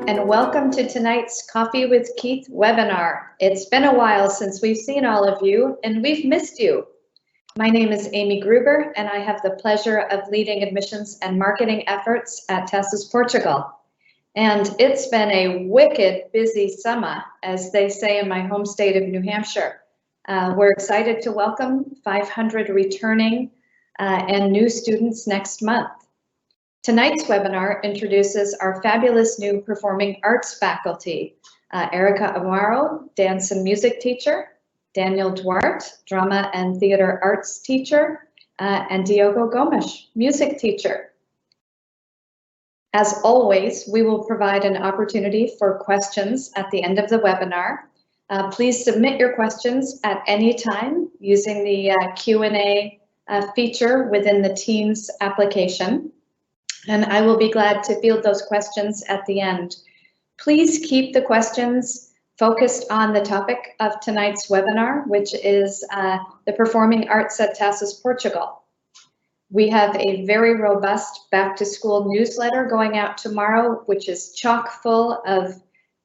and welcome to tonight's Coffee with Keith webinar. It's been a while since we've seen all of you, and we've missed you. My name is Amy Gruber, and I have the pleasure of leading admissions and marketing efforts at TASIS Portugal. And it's been a wicked busy summer, as they say in my home state of New Hampshire. We're excited to welcome 500 returning and new students next month. Tonight's webinar introduces our fabulous new performing arts faculty, Erica Amaro, dance and music teacher, Daniel Duarte, drama and theater arts teacher, and Diogo Gomes, music teacher. As always, we will provide an opportunity for questions at the end of the webinar. Please submit your questions at any time using the Q&A feature within the Teams application. And I will be glad to field those questions at the end. Please keep the questions focused on the topic of tonight's webinar, which is the Performing Arts at TASIS Portugal. We have a very robust back to school newsletter going out tomorrow, which is chock full of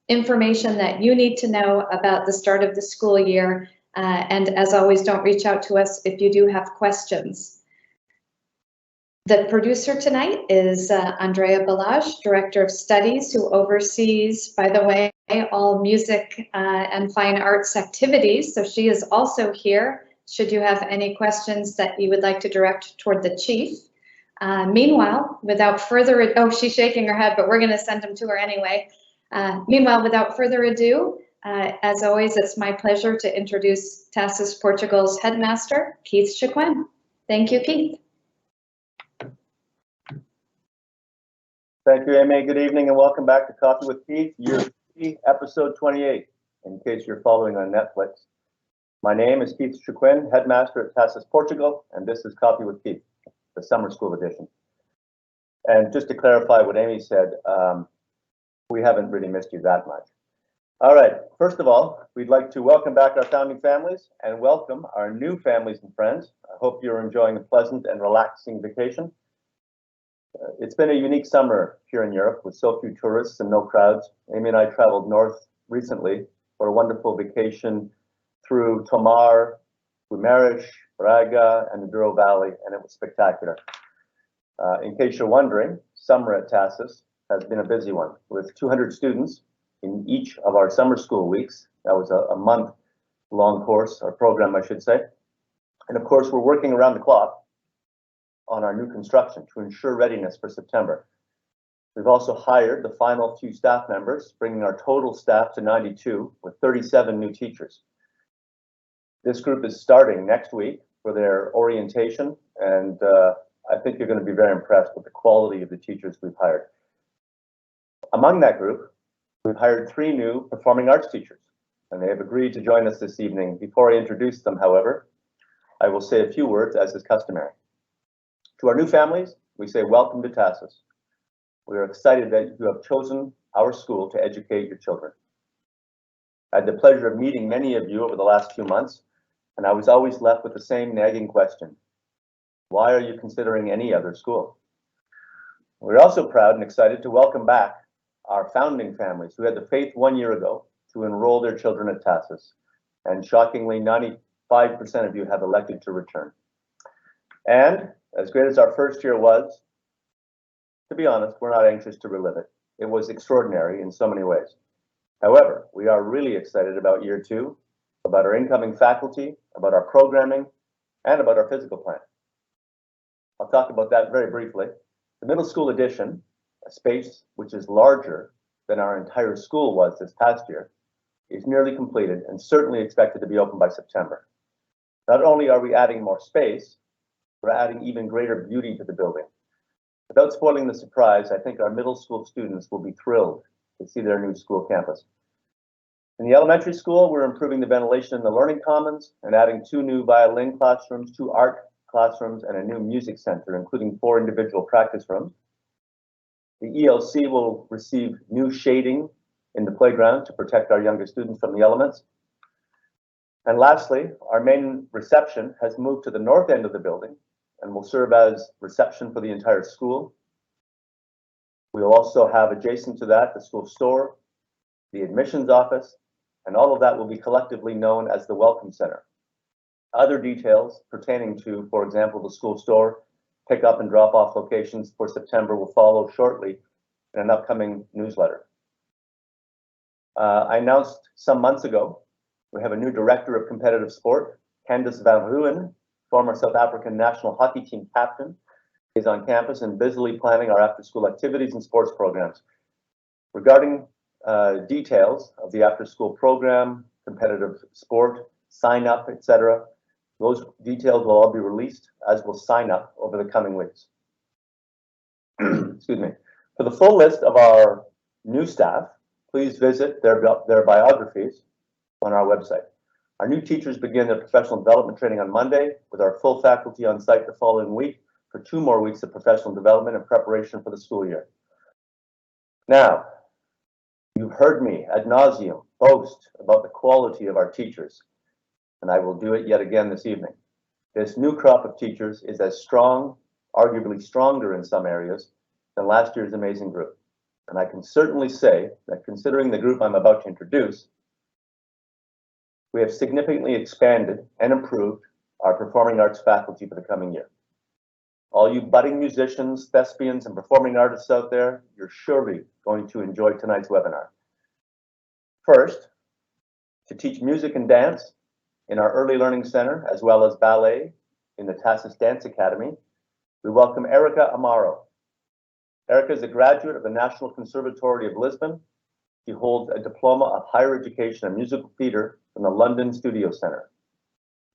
information that you need to know about the start of the school year. And as always, don't reach out to us if you do have questions. The producer tonight is Andrea Balaj, Director of Studies, who oversees, by the way, all music and fine arts activities. So she is also here, should you have any questions that you would like to direct toward the chief. Meanwhile, without further ado, oh, she's shaking her head, but we're going to send them to her anyway. Meanwhile, without further ado, as always, it's my pleasure to introduce TASIS Portugal's headmaster, Keith Chiquin. Thank you, Keith. Thank you, Amy. Good evening and welcome back to Coffee with Keith, Year 3, Episode 28, in case you're following on Netflix. My name is Keith Chiquin, Headmaster at TASIS Portugal, and this is Coffee with Keith, the Summer School Edition. And just to clarify what Amy said, we haven't really missed you that much. All right, first of all, we'd like to welcome back our founding families and welcome our new families and friends. I hope you're enjoying a pleasant and relaxing vacation. It's been a unique summer here in Europe with so few tourists and no crowds. Amy and I traveled north recently for a wonderful vacation through Tomar, Guimarães, Braga, and the Douro Valley, and it was spectacular. In case you're wondering, summer at TASIS has been a busy one with 200 students in each of our summer school weeks. That was a month-long course, or program, I should say. And of course, we're working around the clock on our new construction to ensure readiness for September. We've also hired the final few staff members, bringing our total staff to 92 with 37 new teachers. This group is starting next week for their orientation, and I think you're going to be very impressed with the quality of the teachers we've hired. Among that group, we've hired 3 new performing arts teachers, and they have agreed to join us this evening. Before I introduce them, however, I will say a few words as is customary. To our new families, we say welcome to TASIS. We are excited that you have chosen our school to educate your children. I had the pleasure of meeting many of you over the last few months, and I was always left with the same nagging question. Why are you considering any other school? We're also proud and excited to welcome back our founding families who had the faith 1 year ago to enroll their children at TASIS. And shockingly, 95% of you have elected to return. And as great as our first year was, to be honest, we're not anxious to relive it. It was extraordinary in so many ways. However, we are really excited about year 2, about our incoming faculty, about our programming, and about our physical plan. I'll talk about that very briefly. The middle school addition, a space which is larger than our entire school was this past year, is nearly completed and certainly expected to be open by September. Not only are we adding more space, we're adding even greater beauty to the building. Without spoiling the surprise, I think our middle school students will be thrilled to see their new school campus. In the elementary school, we're improving the ventilation in the learning commons and adding 2 new violin classrooms, 2 art classrooms, and a new music center, including 4 individual practice rooms. The ELC will receive new shading in the playground to protect our younger students from the elements. And lastly, our main reception has moved to the north end of the building and will serve as reception for the entire school. We will also have adjacent to that the school store, the admissions office, and all of that will be collectively known as the Welcome Center. Other details pertaining to, for example, the school store, pick-up and drop-off locations for September will follow shortly in an upcoming newsletter. I announced some months ago, we have a new director of competitive sport, Candice Van Ruyen, former South African national hockey team captain, is on campus and busily planning our after-school activities and sports programs. Regarding details of the after-school program, competitive sport, sign up, etc., those details will all be released, as will sign up over the coming weeks. Excuse me. For the full list of our new staff, please visit their biographies on our website. Our new teachers begin their professional development training on Monday, with our full faculty on site the following week for 2 more weeks of professional development and preparation for the school year. Now, you've heard me ad nauseum boast about the quality of our teachers, and I will do it yet again this evening. This new crop of teachers is as strong, arguably stronger in some areas, than last year's amazing group. And I can certainly say that considering the group I'm about to introduce, we have significantly expanded and improved our performing arts faculty for the coming year. All you budding musicians, thespians, and performing artists out there, you're surely going to enjoy tonight's webinar. First, to teach music and dance in our Early Learning Center, as well as ballet in the Tassis Dance Academy, we welcome Erica Amaro. Erica is a graduate of the National Conservatory of Lisbon. She holds a diploma of higher education in musical theatre from the London Studio Centre.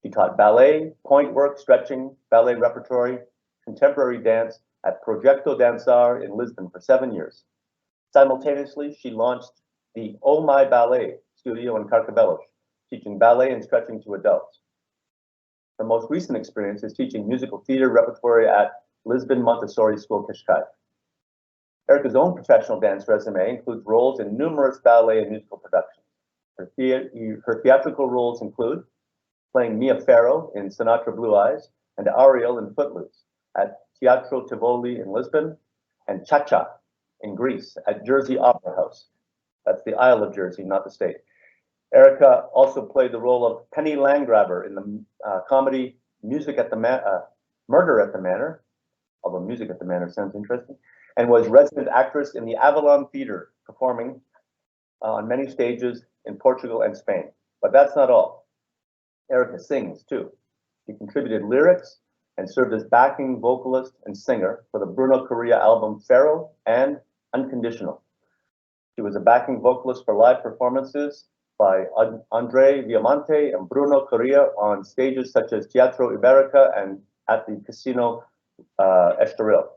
She taught ballet, point work, stretching, ballet repertory, contemporary dance at Projeto Dançar in Lisbon for 7 years. Simultaneously, she launched the Oh My Ballet studio in Carcavelos, teaching ballet and stretching to adults. Her most recent experience is teaching musical theatre repertory at Lisbon Montessori School Cascais. Erica's own professional dance resume includes roles in numerous ballet and musical productions. Her theatrical roles include playing Mia Farrow in Sinatra Blue Eyes and Ariel in Footloose at Teatro Tivoli in Lisbon, and Cha-Cha in Greece at Jersey Opera House. That's the Isle of Jersey, not the state. Erica also played the role of Penny Landgrabber in the comedy Murder at the Manor, although Music at the Manor sounds interesting, and was resident actress in the Avalon Theatre, performing on many stages in Portugal and Spain. But that's not all. Erica sings too. She contributed lyrics and served as backing vocalist and singer for the Bruno Correa album Pharaoh and Unconditional. She was a backing vocalist for live performances by Andre Viamonte and Bruno Correa on stages such as Teatro Iberica and at the Casino Estoril.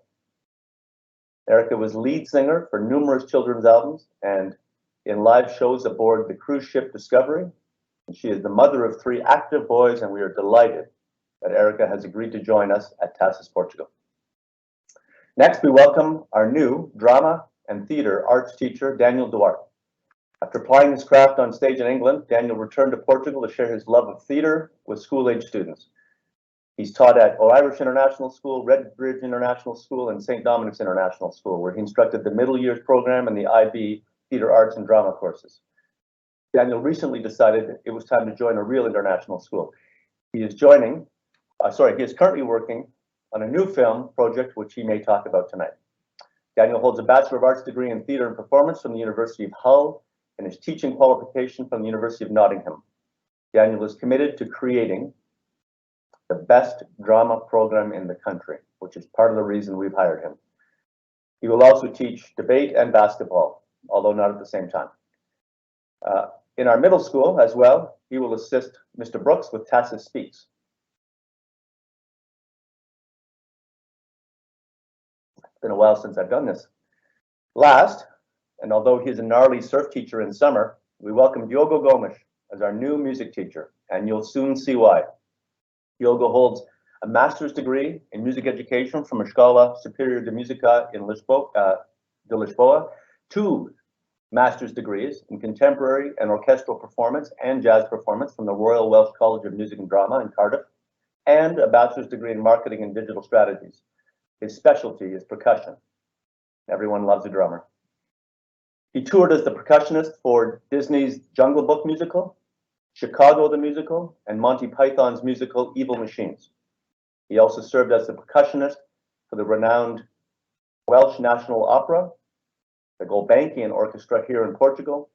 Erica was lead singer for numerous children's albums and in live shows aboard the cruise ship Discovery. And she is the mother of 3 active boys, and we are delighted that Erica has agreed to join us at Tassis, Portugal. Next, we welcome our new drama and theatre arts teacher, Daniel Duarte. After plying his craft on stage in England, Daniel returned to Portugal to share his love of theatre with school-age students. He's taught at Irish International School, Redbridge International School, and St. Dominic's International School, where he instructed the middle years program and the IB theatre arts and drama courses. Daniel recently decided it was time to join a real international school. He is currently working on a new film project, which he may talk about tonight. Daniel holds a Bachelor of Arts degree in Theatre and Performance from the University of Hull and his teaching qualification from the University of Nottingham. Daniel is committed to creating the best drama program in the country, which is part of the reason we've hired him. He will also teach debate and basketball, although not at the same time. In our middle school as well, he will assist Mr. Brooks with Tassis Speaks. It's been a while since I've done this. Last, and although he's a gnarly surf teacher in summer, we welcome Diogo Gomes as our new music teacher, and you'll soon see why. Diogo holds a master's degree in music education from Escola Superior de Música in Lisboa, 2 master's degrees in contemporary and orchestral performance and jazz performance from the Royal Welsh College of Music and Drama in Cardiff, and a bachelor's degree in marketing and digital strategies. His specialty is percussion. Everyone loves a drummer. He toured as the percussionist for Disney's Jungle Book musical, Chicago the musical, and Monty Python's musical Evil Machines. He also served as the percussionist for the renowned Welsh National Opera, the Gulbenkian Orchestra here in Portugal,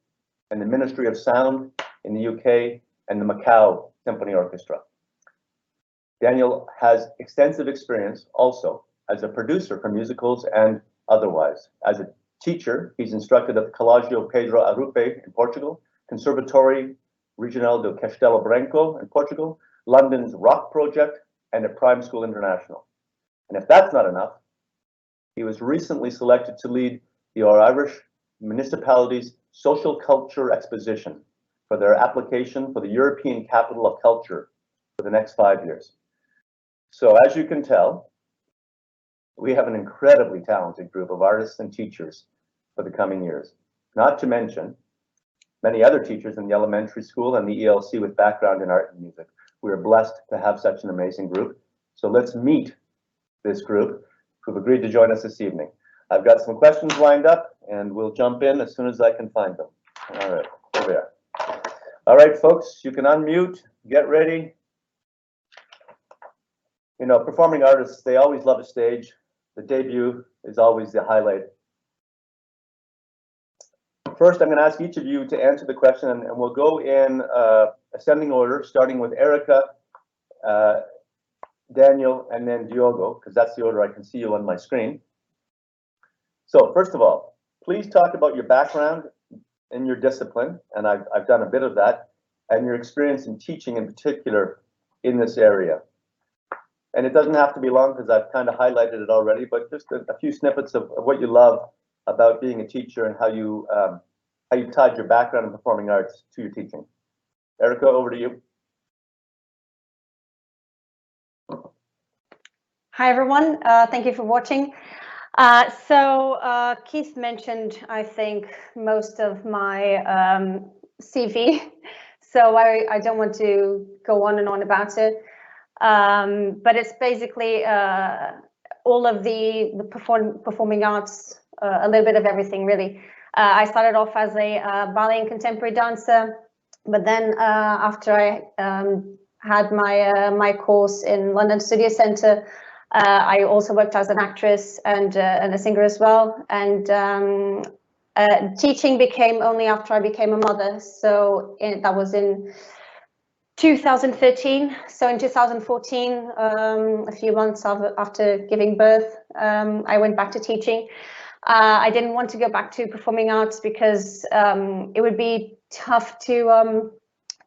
and the Ministry of Sound in the UK, and the Macau Symphony Orchestra. Daniel has extensive experience also as a producer for musicals and otherwise. As a teacher, he's instructed at the Colégio Pedro Arrupe in Portugal, Conservatório Regional do Castelo Branco in Portugal, London's Rock Project, and at Prime School International. And if that's not enough, he was recently selected to lead the Irish municipality's Social Culture Exposition for their application for the European Capital of Culture for the next 5 years. So as you can tell, we have an incredibly talented group of artists and teachers for the coming years, not to mention many other teachers in the elementary school and the ELC with background in art and music. We are blessed to have such an amazing group. So let's meet this group who've agreed to join us this evening. I've got some questions lined up and we'll jump in as soon as I can find them. All right, here we are. All right, folks, you can unmute, get ready. You know, performing artists, they always love a stage. The debut is always the highlight. First, I'm going to ask each of you to answer the question, and we'll go in ascending order, starting with Erica, Daniel, and then Diogo, because that's the order I can see you on my screen. So first of all, please talk about your background and your discipline, and I've done a bit of that, and your experience in teaching in particular in this area. And it doesn't have to be long because I've kind of highlighted it already, but just a few snippets of what you love about being a teacher and how you tied your background in performing arts to your teaching. Erica, over to you. Hi, everyone. Thank you for watching. Keith mentioned, I think, most of my CV, so I don't want to go on and on about it. But it's basically all of the performing arts, a little bit of everything, really. I started off as a ballet and contemporary dancer, but then after I had my course in London Studio Centre, I also worked as an actress and a singer as well. And teaching became only after I became a mother. So that was in 2013. So in 2014, a few months after giving birth, I went back to teaching. I didn't want to go back to performing arts because it would be tough to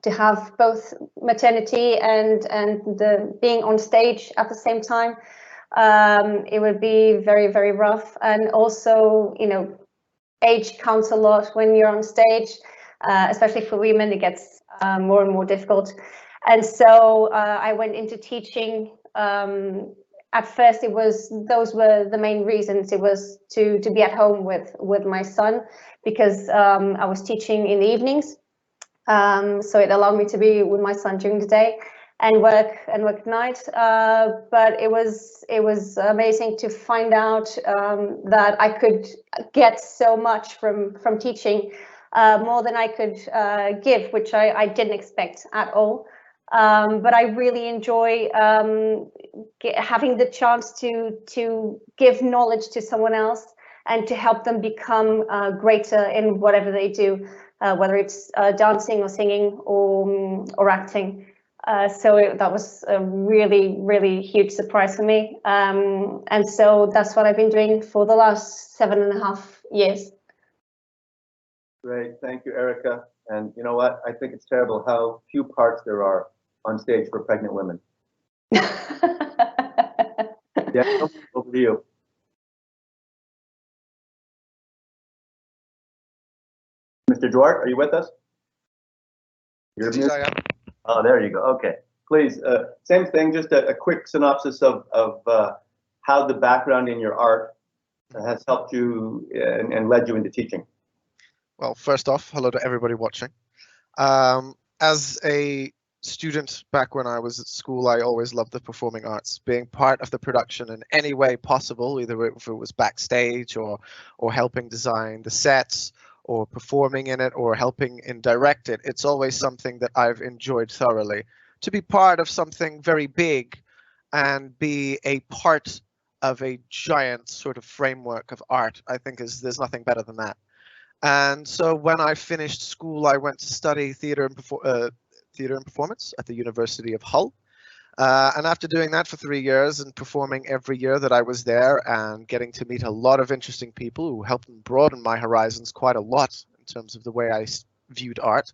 have both maternity and being on stage at the same time. It would be very, very rough. And also, you know, age counts a lot when you're on stage, especially for women. It gets more and more difficult. And so I went into teaching. At first, those were the main reasons. It was to be at home with my son, because I was teaching in the evenings. So it allowed me to be with my son during the day and work at night. But it was amazing to find out that I could get so much from teaching, more than I could give, which I didn't expect at all. But I really enjoy having the chance to give knowledge to someone else and to help them become greater in whatever they do, whether it's dancing or singing or acting. So that was a really, really huge surprise for me. And so that's what I've been doing for the last 7.5 years. Great, thank you, Erica. And you know what? I think it's terrible how few parts there are on stage for pregnant women. Daniel, over to you. Mr. Duarte, are you with us? You're Yes, I am. Oh, there you go. Okay, please. Same thing. Just a quick synopsis of how the background in your art has helped you and led you into teaching. Well, first off, hello to everybody watching. As a student back when I was at school, I always loved the performing arts, being part of the production in any way possible, either if it was backstage or helping design the sets or performing in it or helping in direct it. It's always something that I've enjoyed thoroughly. To be part of something very big and be a part of a giant sort of framework of art, I think there's nothing better than that. And so when I finished school, I went to study theatre and performance at the University of Hull. And after doing that for 3 years and performing every year that I was there and getting to meet a lot of interesting people who helped broaden my horizons quite a lot in terms of the way I viewed art,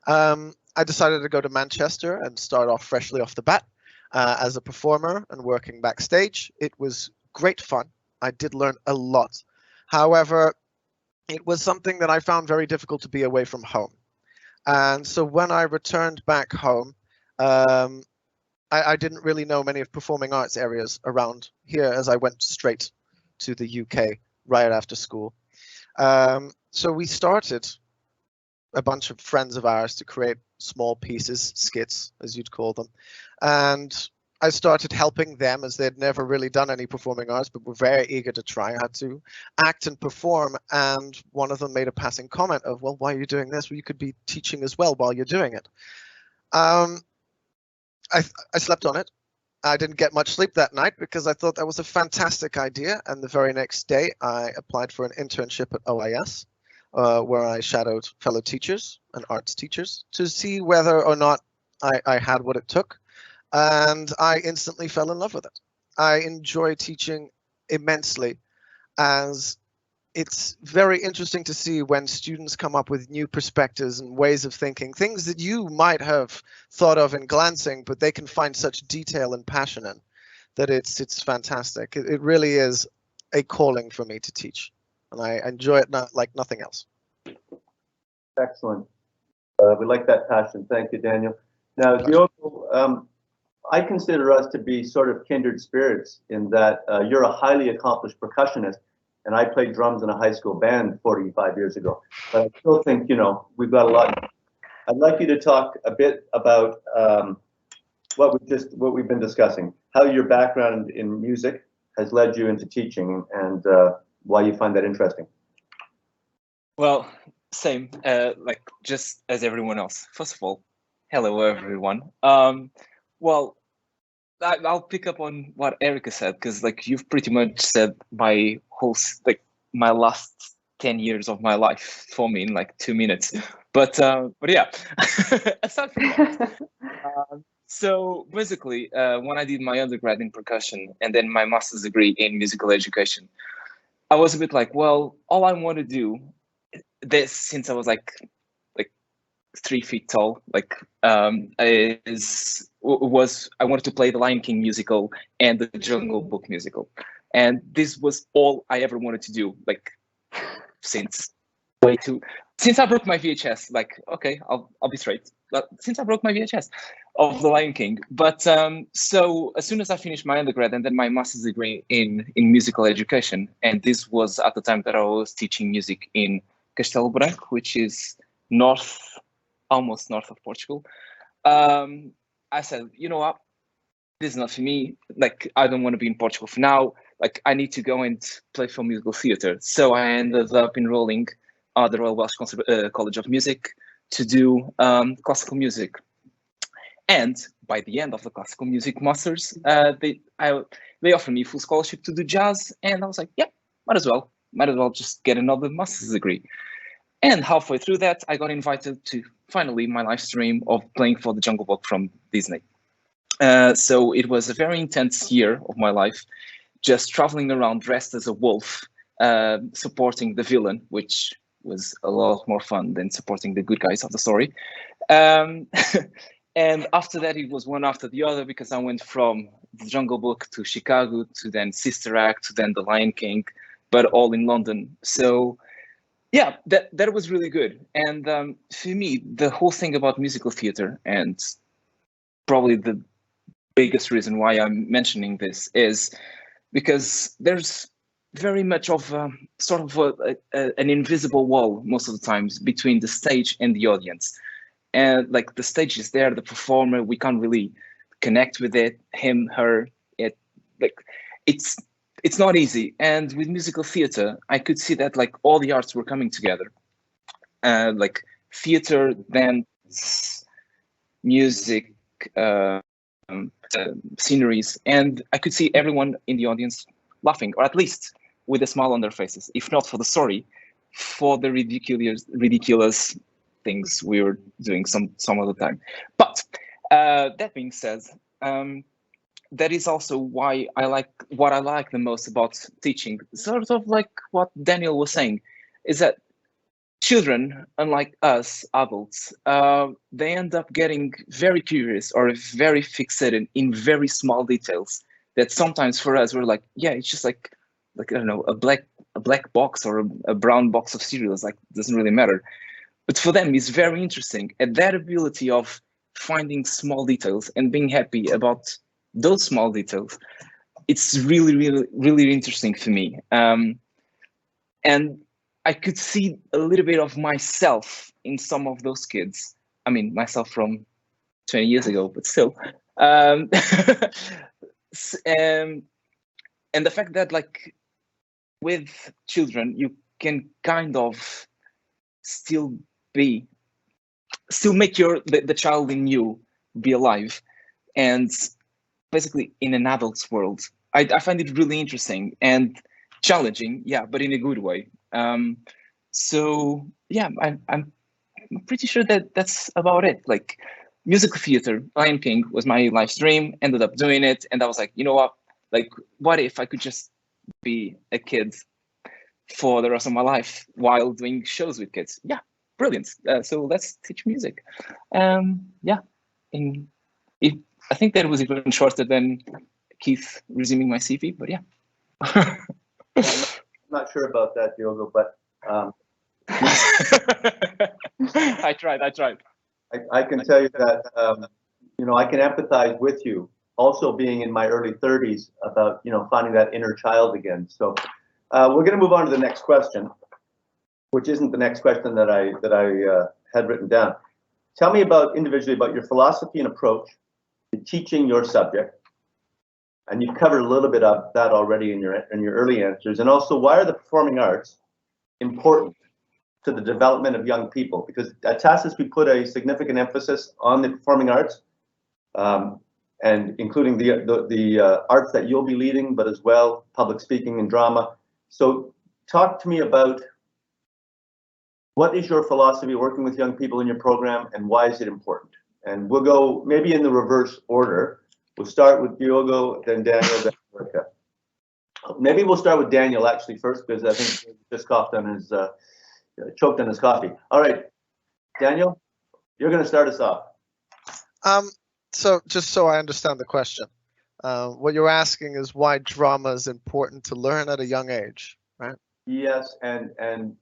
I decided to go to Manchester and start off freshly off the bat as a performer and working backstage. It was great fun. I did learn a lot. However, it was something that I found very difficult to be away from home. And so when I returned back home, I didn't really know many of performing arts areas around here as I went straight to the UK right after school. So we started, a bunch of friends of ours, to create small pieces, skits, as you'd call them. And I started helping them as they'd never really done any performing arts, but were very eager to try how to act and perform. And one of them made a passing comment of, well, why are you doing this? Well, you could be teaching as well while you're doing it. I slept on it. I didn't get much sleep that night because I thought that was a fantastic idea. And the very next day, I applied for an internship at OIS, where I shadowed fellow teachers and arts teachers to see whether or not I had what it took. And I instantly fell in love with it. I enjoy teaching immensely, as it's very interesting to see when students come up with new perspectives and ways of thinking, things that you might have thought of in glancing, but they can find such detail and passion in, that it's fantastic. It really is a calling for me to teach, and I enjoy it like nothing else. Excellent. We like that passion. Thank you, Daniel. Now, Diogo, I consider us to be sort of kindred spirits in that you're a highly accomplished percussionist, and I played drums in a high school band 45 years ago. But I still think, you know, we've got a lot. I'd like you to talk a bit about what we've been discussing, how your background in music has led you into teaching, and why you find that interesting. Well, same, like just as everyone else. First of all, hello everyone. Well, I'll pick up on what Erica said, because like you've pretty much said my whole, like my last 10 years of my life for me in like 2 minutes. But yeah, aside from that, so basically, when I did my undergrad in percussion and then my master's degree in musical education, I was a bit like, well, all I want to do this, since I was like 3 feet tall, like I wanted to play the Lion King musical and the Jungle Book musical, and this was all I ever wanted to do, like since I broke my VHS. Like, okay, I'll be straight. Since I broke my VHS of the Lion King. But so as soon as I finished my undergrad and then my master's degree in musical education, and this was at the time that I was teaching music in Castelo Branco, which is almost north of Portugal. I said, you know what, this is not for me. Like, I don't want to be in Portugal for now. Like, I need to go and play for musical theatre. So I ended up enrolling at the Royal Welsh College of Music to do classical music. And by the end of the classical music masters, they offered me full scholarship to do jazz, and I was like, yeah, might as well just get another master's degree. And halfway through that, I got invited to finally my live stream of playing for the Jungle Book from Disney. So it was a very intense year of my life, just traveling around dressed as a wolf, supporting the villain, which was a lot more fun than supporting the good guys of the story. And after that, it was one after the other, because I went from the Jungle Book to Chicago to then Sister Act to then the Lion King, but all in London. So yeah, that was really good. And for me, the whole thing about musical theatre, and probably the biggest reason why I'm mentioning this, is because there's very much of sort of an invisible wall most of the times between the stage and the audience. and like the stage is there, the performer, we can't really connect with it, him, her, it, like it's not easy. And with musical theater, I could see that like all the arts were coming together, like theater, dance, music, sceneries, and I could see everyone in the audience laughing, or at least with a smile on their faces, if not for the story, for the ridiculous things we were doing some of the time. But that being said, that is also why what I like the most about teaching, sort of like what Daniel was saying, is that children, unlike us adults, they end up getting very curious or very fixated in very small details that sometimes for us we're like, yeah, it's just like I don't know, a black box or a brown box of cereals, like doesn't really matter. But for them, it's very interesting, and that ability of finding small details and being happy about those small details, it's really, really, really interesting for me. And I could see a little bit of myself in some of those kids. I mean, myself from 20 years ago, but still. And the fact that like with children, you can kind of still make the child in you be alive, and basically in an adult's world. I find it really interesting and challenging, yeah, but in a good way. So yeah, I'm pretty sure that that's about it. Like musical theater, Lion King was my life's dream, ended up doing it, and I was like, you know what? Like, what if I could just be a kid for the rest of my life while doing shows with kids? Yeah, brilliant. So let's teach music. Yeah, I think that was even shorter than Keith resuming my CV, but yeah. I'm not sure about that, Diogo, but I tried. I can tell you that you know, I can empathize with you. Also, being in my early 30s, about finding that inner child again. So we're going to move on to the next question, which isn't the next question that I had written down. Tell me individually about your philosophy and approach to teaching your subject. And you've covered a little bit of that already in your early answers. And also, why are the performing arts important to the development of young people? Because at TASIS, we put a significant emphasis on the performing arts, and including the arts that you'll be leading, but as well public speaking and drama. So talk to me about what is your philosophy working with young people in your program, and why is it important? And we'll go maybe in the reverse order. We'll start with Diogo, then Daniel, then Erica. Maybe we'll start with Daniel actually first, because I think he just coughed on his, choked on his coffee. All right, Daniel, you're going to start us off. So just so I understand the question, what you're asking is why drama is important to learn at a young age, right? Yes, and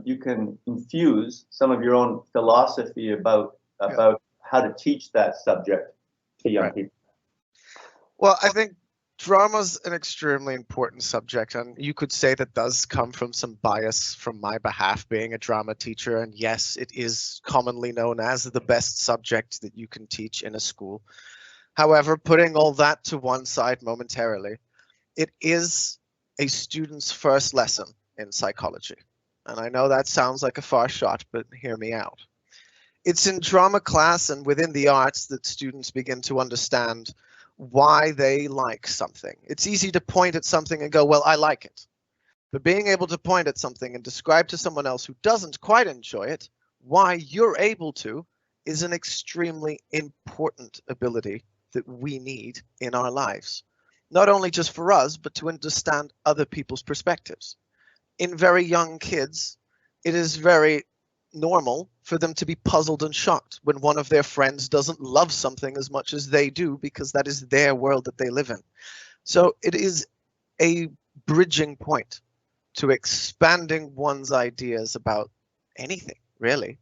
you can infuse some of your own philosophy about how to teach that subject to young people. Well, I think drama's an extremely important subject, and you could say that does come from some bias from my behalf, being a drama teacher. And yes, it is commonly known as the best subject that you can teach in a school. However, putting all that to one side momentarily, it is a student's first lesson in psychology. And I know that sounds like a far shot, but hear me out. It's in drama class and within the arts that students begin to understand why they like something. It's easy to point at something and go, well, I like it. But being able to point at something and describe to someone else who doesn't quite enjoy it why you're able to is an extremely important ability that we need in our lives. Not only just for us, but to understand other people's perspectives. In very young kids, it is very normal for them to be puzzled and shocked when one of their friends doesn't love something as much as they do, because that is their world that they live in. So it is a bridging point to expanding one's ideas about anything, really.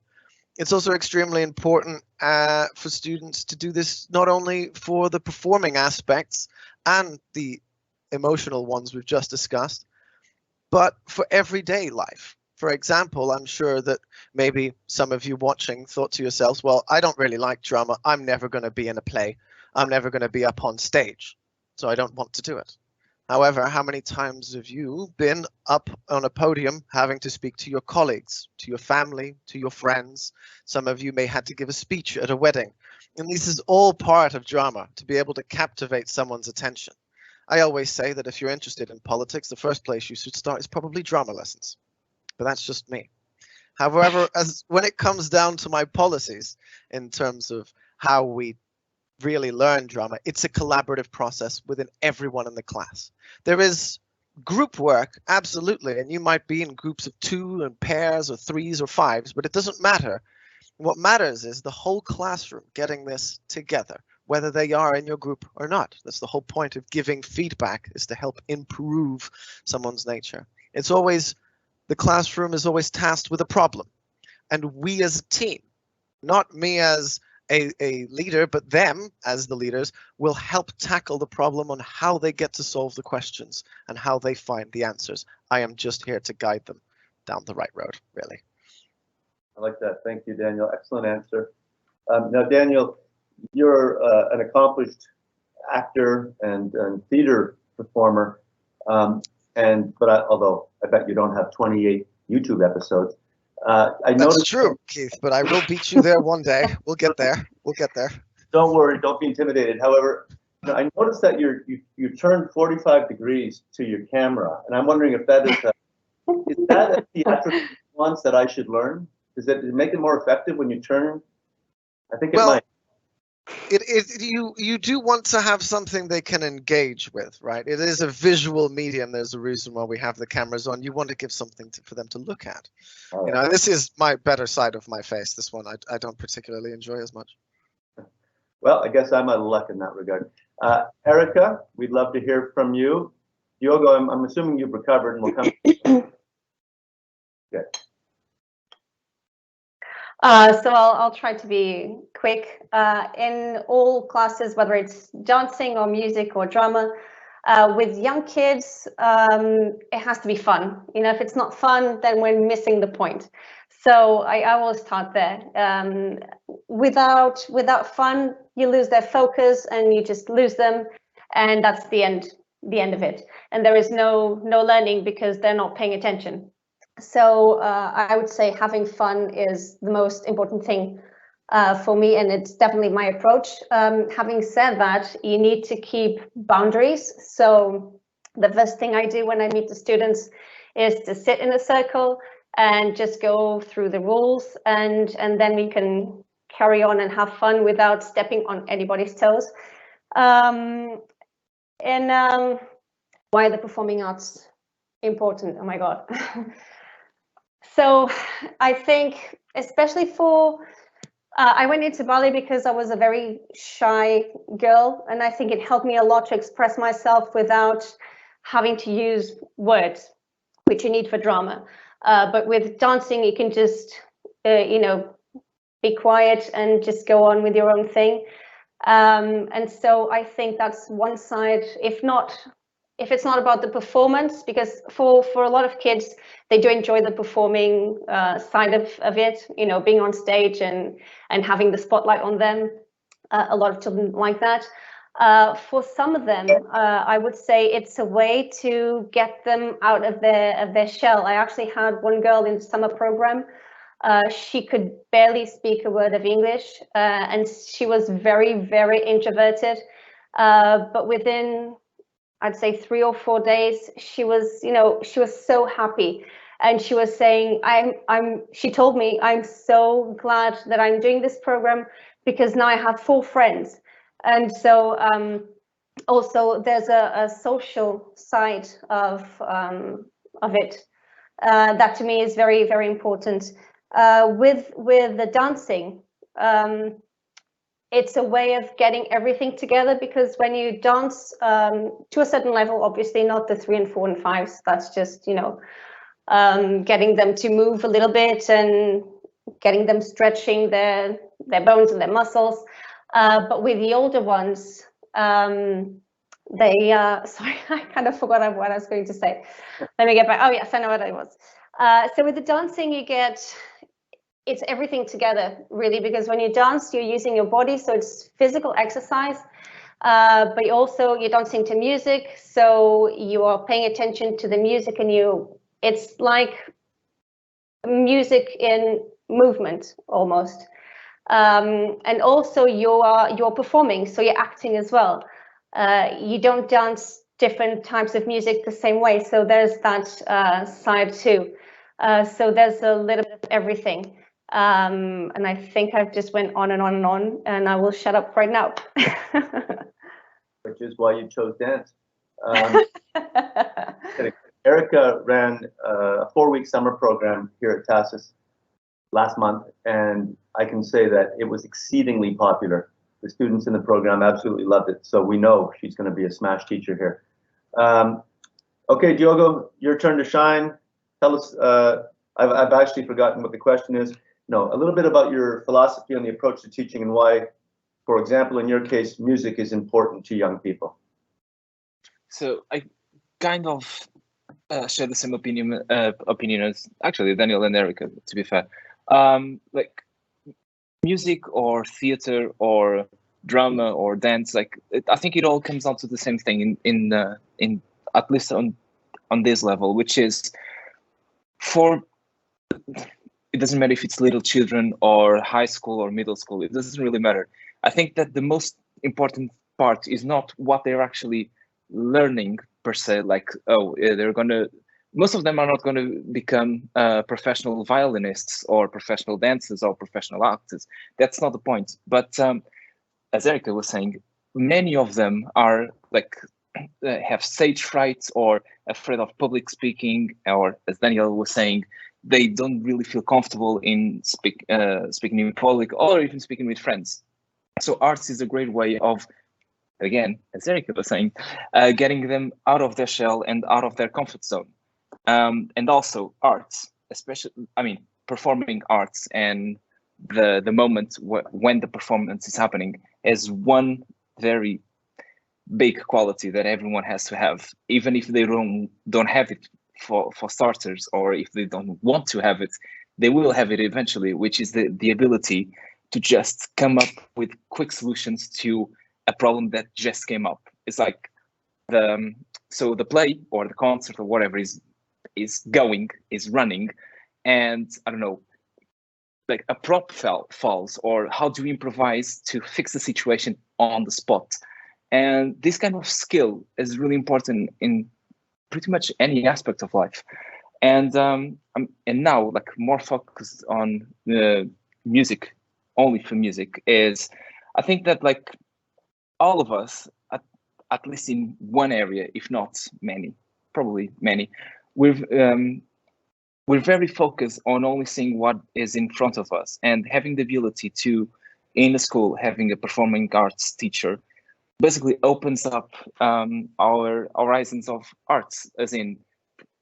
It's also extremely important for students to do this not only for the performing aspects and the emotional ones we've just discussed, but for everyday life. For example, I'm sure that maybe some of you watching thought to yourselves, well, I don't really like drama. I'm never going to be in a play. I'm never going to be up on stage, so I don't want to do it. However, how many times have you been up on a podium having to speak to your colleagues, to your family, to your friends? Some of you may have to give a speech at a wedding. And this is all part of drama, to be able to captivate someone's attention. I always say that if you're interested in politics, the first place you should start is probably drama lessons. But that's just me. However, when it comes down to my policies in terms of how we really learn drama, it's a collaborative process within everyone in the class. There is group work, absolutely, and you might be in groups of 2 and pairs or 3s or 5s, but it doesn't matter. What matters is the whole classroom getting this together, whether they are in your group or not. That's the whole point of giving feedback, is to help improve someone's nature. It's always, the classroom is always tasked with a problem, and we as a team, not me as a leader, but them as the leaders, will help tackle the problem on how they get to solve the questions and how they find the answers. I am just here to guide them down the right road, really. I like that. Thank you, Daniel. Excellent answer. Now, Daniel, you're an accomplished actor and theater performer, although I bet you don't have 28 YouTube episodes. That's true, Keith, but I will beat you there one day. We'll get there. We'll get there. Don't worry. Don't be intimidated. However, I noticed that you turned 45 degrees to your camera, and I'm wondering if that is a theatrical response that I should learn? Does it make it more effective when you turn? I think it might. You do want to have something they can engage with, right? It is a visual medium. There's a reason why we have the cameras on. You want to give something for them to look at. Right. You know, this is my better side of my face. This one I don't particularly enjoy as much. Well, I guess I'm out of luck in that regard. Erica, we'd love to hear from you. Diogo, I'm assuming you've recovered and will come. Okay. So I'll try to be quick. In all classes, whether it's dancing or music or drama, with young kids, it has to be fun. You know, if it's not fun, then we're missing the point. So I will start there. Without fun, you lose their focus and you just lose them, and that's the end of it. And there is no learning because they're not paying attention. So I would say having fun is the most important thing for me, and it's definitely my approach. Having said that, you need to keep boundaries. So the first thing I do when I meet the students is to sit in a circle and just go through the rules, and then we can carry on and have fun without stepping on anybody's toes. Why are the performing arts important? Oh my God. So I think, especially for, I went into ballet because I was a very shy girl, and I think it helped me a lot to express myself without having to use words, which you need for drama. But with dancing, you can just, be quiet and just go on with your own thing. And so I think that's one side, if it's not about the performance, because for a lot of kids, they do enjoy the performing side of it, you know, being on stage and having the spotlight on them. A lot of children like that. For some of them, I would say it's a way to get them out of their shell. I actually had one girl in the summer program. She could barely speak a word of English, and she was very, very introverted. But within, I'd say 3 or 4 days, she was so happy, and she was saying, she told me, I'm so glad that I'm doing this program because now I have 4 friends. And so also there's a social side of it that to me is very, very important. With the dancing, it's a way of getting everything together, because when you dance to a certain level, obviously not the 3 and 4 and 5s, that's just, getting them to move a little bit and getting them stretching their bones and their muscles. But with the older ones, They, sorry, I kind of forgot what I was going to say. Let me get back. Oh yes, I know what it was. So with the dancing, it's everything together, really, because when you dance, you're using your body, so it's physical exercise, but you're dancing to music, so you are paying attention to the music, and it's like music in movement almost. And also you're performing, so you're acting as well. You don't dance different types of music the same way, so there's that side too. So there's a little bit of everything. And I think I've just went on and on and on, and I will shut up right now. Which is why you chose dance. Erica ran a 4-week summer program here at TASIS last month, and I can say that it was exceedingly popular. The students in the program absolutely loved it, so we know she's going to be a smash teacher here. Okay, Diogo, your turn to shine. Tell us, I've actually forgotten what the question is. No, a little bit about your philosophy on the approach to teaching and why, for example, in your case, music is important to young people. So I kind of share the same opinion as actually Daniel and Erica, to be fair. Like music or theater or drama or dance, I think it all comes down to the same thing in at least on this level, which is it doesn't matter if it's little children or high school or middle school, it doesn't really matter. I think that the most important part is not what they're actually learning per se, like, most of them are not going to become professional violinists or professional dancers or professional actors. That's not the point. But as Erica was saying, many of them are have stage fright or afraid of public speaking, or as Daniel was saying, they don't really feel comfortable in speaking in public or even speaking with friends. So arts is a great way of, again, as Erica was saying, getting them out of their shell and out of their comfort zone. And also arts, especially, performing arts and the moment when the performance is happening is one very big quality that everyone has to have, even if they don't have it for starters, or if they don't want to have it, they will have it eventually, which is the ability to just come up with quick solutions to a problem that just came up. It's like the play or the concert or whatever is running, and I don't know, like a prop falls, or how do you improvise to fix the situation on the spot? And this kind of skill is really important in pretty much any aspect of life. And now, like, more focused on the music, only for music, is I think that, like, all of us, at least in one area, if not many, probably many, we're very focused on only seeing what is in front of us, and having the ability to, in a school, having a performing arts teacher basically opens up our horizons of arts, as in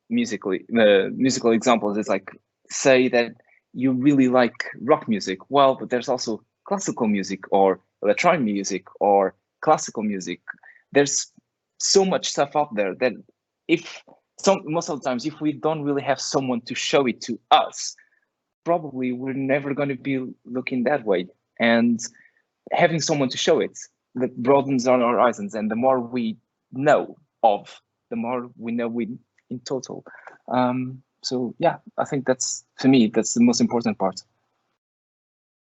musically. The musical examples is like, say that you really like rock music, well, but there's also classical music or electronic music or classical music. There's so much stuff out there that most of the times, if we don't really have someone to show it to us, probably we're never going to be looking that way. And having someone to show it, that broadens our horizons, and the more we know of, the more we know in total. So yeah, I think that's, for me, that's the most important part.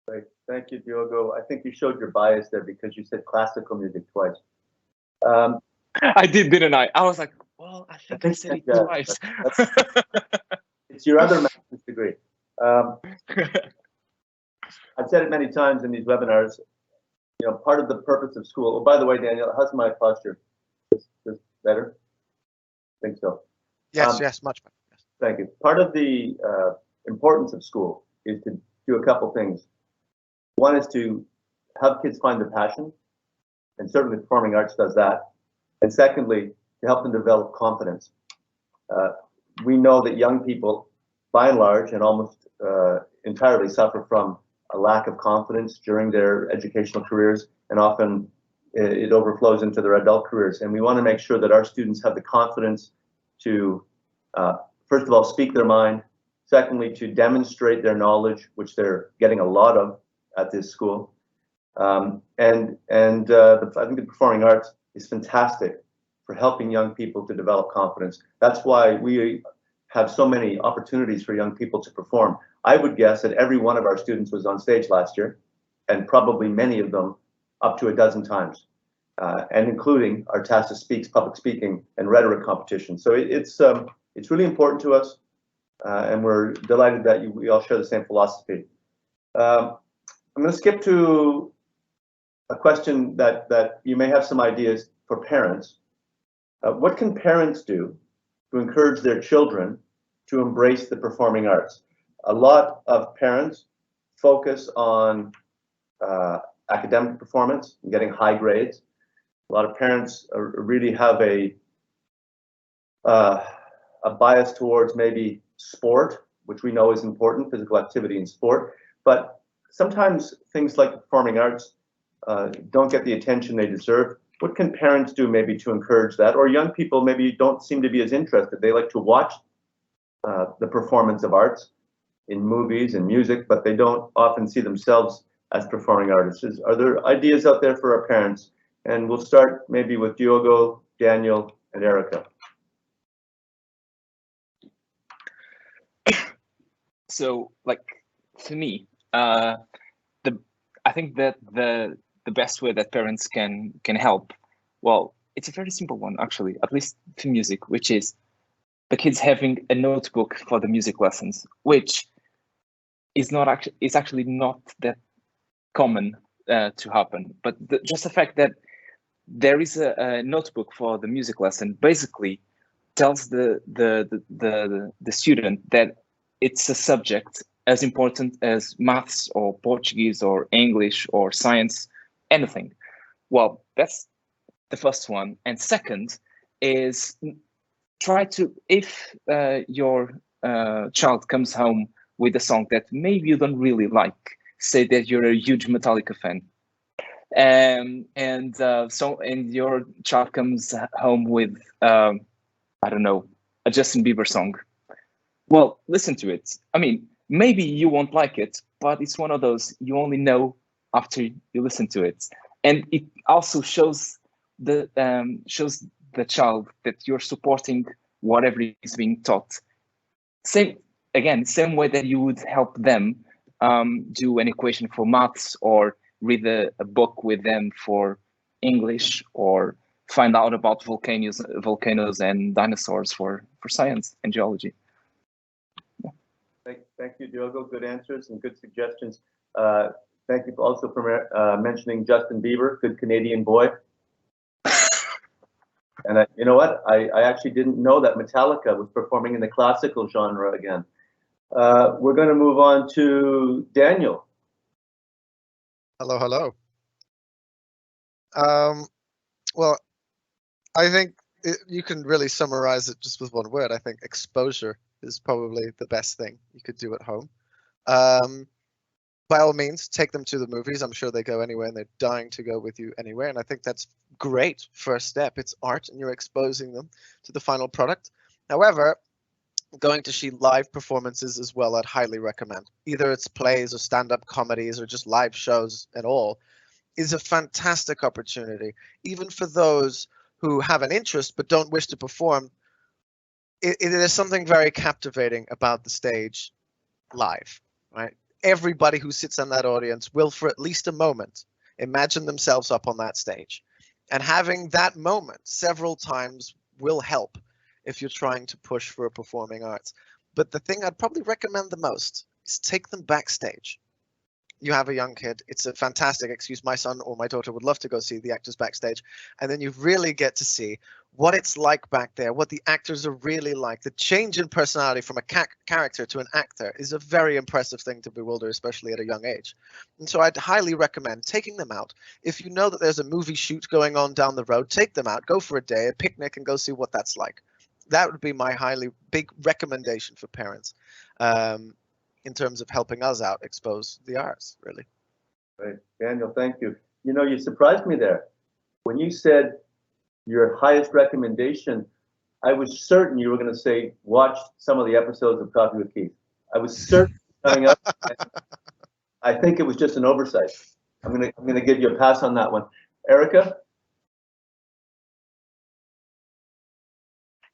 Great, thank you, Diogo. I think you showed your bias there because you said classical music twice. I did, didn't I? I was like, well, I think I said it twice. It's your other master's degree. I've said it many times in these webinars. You know, part of the purpose of school. Oh, by the way, Daniel, how's my posture? Is better? I think so. Yes, yes, much better. Yes. Thank you. Part of the importance of school is to do a couple things. One is to help kids find their passion, and certainly performing arts does that. And secondly, to help them develop confidence. We know that young people, by and large, and almost entirely suffer from a lack of confidence during their educational careers, and often it overflows into their adult careers. And we want to make sure that our students have the confidence to, first of all, speak their mind. Secondly, to demonstrate their knowledge, which they're getting a lot of at this school. I think the performing arts is fantastic for helping young people to develop confidence. That's why we have so many opportunities for young people to perform. I would guess that every one of our students was on stage last year, and probably many of them up to a dozen times, and including our TASIS Speaks public speaking and rhetoric competition. So it's really important to us, and we're delighted that we all share the same philosophy. I'm going to skip to a question that you may have some ideas for parents. What can parents do to encourage their children to embrace the performing arts? A lot of parents focus on academic performance and getting high grades. A lot of parents really have a bias towards maybe sport, which we know is important, physical activity and sport, but sometimes things like performing arts don't get the attention they deserve. What can parents do maybe to encourage that? Or young people maybe don't seem to be as interested. They like to watch the performance of arts in movies and music, but they don't often see themselves as performing artists. Are there ideas out there for our parents? And we'll start maybe with Diogo, Daniel, and Erica. So, like, for me, I think that the best way that parents can help, well, it's a very simple one, actually, at least for music, which is the kids having a notebook for the music lessons, which is actually not that common to happen. But just the fact that there is a notebook for the music lesson basically tells the student that it's a subject as important as maths or Portuguese or English or science, anything. Well, that's the first one. And second is try to, if your child comes home with a song that maybe you don't really like, say that you're a huge Metallica fan, and your child comes home with I don't know, a Justin Bieber song. Well, listen to it. I mean, maybe you won't like it, but it's one of those you only know after you listen to it, and it also shows the child that you're supporting whatever is being taught. Same way that you would help them do an equation for maths or read a book with them for English or find out about volcanoes and dinosaurs for science and geology. Yeah. Thank you, Diogo. Good answers and good suggestions. Thank you also for mentioning Justin Bieber, good Canadian boy. And you know what? I actually didn't know that Metallica was performing in the classical genre again. We're going to move on to Daniel. Hello, hello. Well, I think you can really summarize it just with one word. I think exposure is probably the best thing you could do at home. By all means, take them to the movies. I'm sure they go anywhere and they're dying to go with you anywhere. And I think that's great first step. It's art and you're exposing them to the final product. However, going to see live performances as well, I'd highly recommend. Either it's plays or stand-up comedies or just live shows at all is a fantastic opportunity. Even for those who have an interest but don't wish to perform, it is something very captivating about the stage live, right? Everybody who sits in that audience will, for at least a moment, imagine themselves up on that stage. And having that moment several times will help if you're trying to push for a performing arts. But the thing I'd probably recommend the most is take them backstage. You have a young kid, it's a fantastic excuse. My son or my daughter would love to go see the actors backstage. And then you really get to see what it's like back there, what the actors are really like. The change in personality from a character to an actor is a very impressive thing to bewilder, especially at a young age. And so I'd highly recommend taking them out. If you know that there's a movie shoot going on down the road, take them out, go for a day, a picnic, and go see what that's like. That would be my highly big recommendation for parents in terms of helping us out expose the arts, really. Right. Daniel, thank you. You know, you surprised me there. when you said your highest recommendation, I was certain you were going to say, watch some of the episodes of Coffee with Keith. I was certain coming up. I think it was just an oversight. I'm gonna give you a pass on that one. Erica?